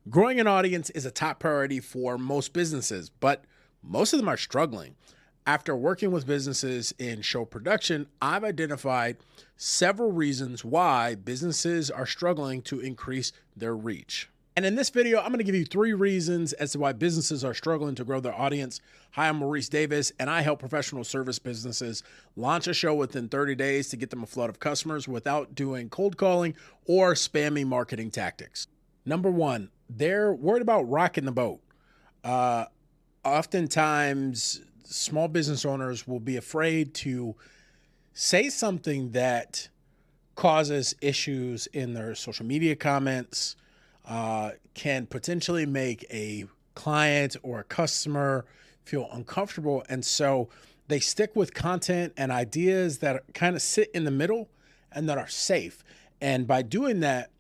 Growing an audience is a top priority for most businesses, but most of them are struggling. After working with businesses in show production, I've identified several reasons why businesses are struggling to increase their reach. And in this video, I'm going to give you 3 reasons as to why businesses are struggling to grow their audience. Hi, I'm Maurice Davis, and I help professional service businesses launch a show within 30 days to get them a flood of customers without doing cold calling or spammy marketing tactics. Number one, they're worried about rocking the boat. Uh, Oftentimes, small business owners will be afraid to say something that causes issues in their social media comments, can potentially make a client or a customer feel uncomfortable. And so they stick with content and ideas that kind of sit in the middle and that are safe. And by doing that,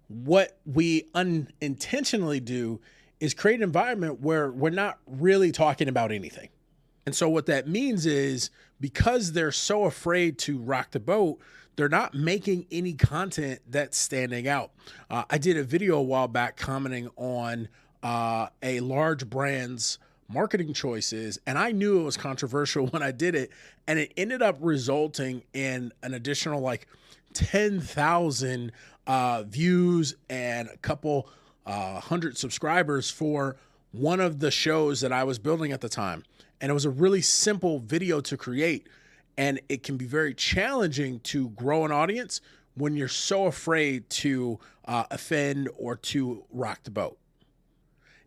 what we unintentionally do is create an environment where we're not really talking about anything. And so what that means is because they're so afraid to rock the boat, they're not making any content that's standing out. I did a video a while back commenting on a large brand's marketing choices, and I knew it was controversial when I did it, and it ended up resulting in an additional like 10,000 views and a couple hundred subscribers for one of the shows that I was building at the time. And it was a really simple video to create. And it can be very challenging to grow an audience when you're so afraid to offend or to rock the boat.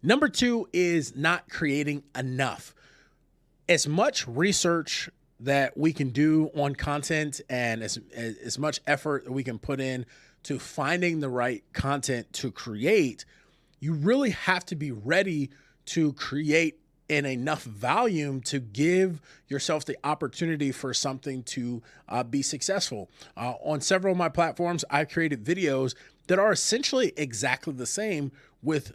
Number 2 is not creating enough. As much research that we can do on content and as much effort that we can put in to finding the right content to create, you really have to be ready to create in enough volume to give yourself the opportunity for something to be successful. On several of my platforms, I've created videos that are essentially exactly the same with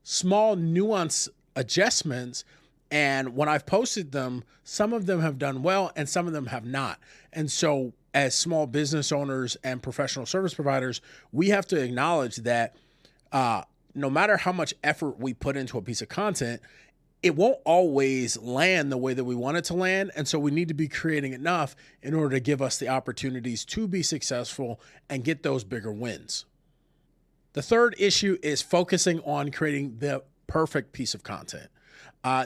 small nuance adjustments. And when I've posted them, some of them have done well and some of them have not. And so as small business owners and professional service providers, we have to acknowledge that no matter how much effort we put into a piece of content, it won't always land the way that we want it to land. And so we need to be creating enough in order to give us the opportunities to be successful and get those bigger wins. The third issue is focusing on creating the perfect piece of content.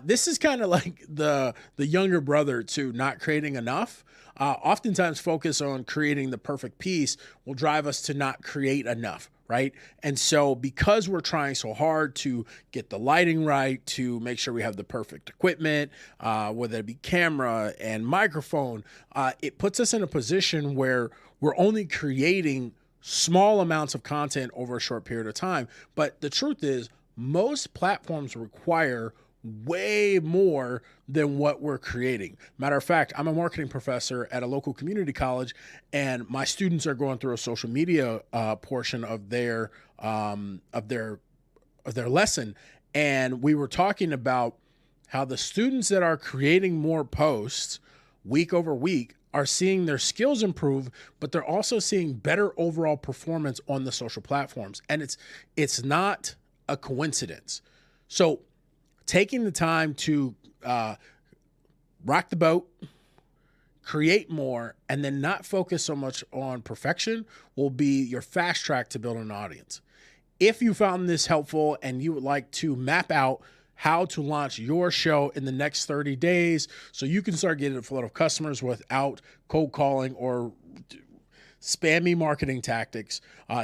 This is kind of like the younger brother to not creating enough. Oftentimes focus on creating the perfect piece will drive us to not create enough, right? And so because we're trying so hard to get the lighting right, to make sure we have the perfect equipment, whether it be camera and microphone, it puts us in a position where we're only creating small amounts of content over a short period of time. But the truth is, most platforms require way more than what we're creating. Matter of fact, I'm a marketing professor at a local community college, and my students are going through a social media portion of their lesson, and we were talking about how the students that are creating more posts week over week are seeing their skills improve, but they're also seeing better overall performance on the social platforms, and it's not a coincidence. So taking the time to rock the boat, create more, and then not focus so much on perfection will be your fast track to building an audience. If you found this helpful and you would like to map out how to launch your show in the next 30 days so you can start getting a flood of customers without cold calling or spammy marketing tactics,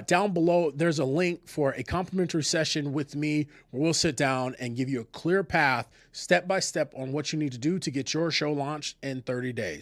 down below, there's a link for a complimentary session with me where we'll sit down and give you a clear path, step by step, on what you need to do to get your show launched in 30 days.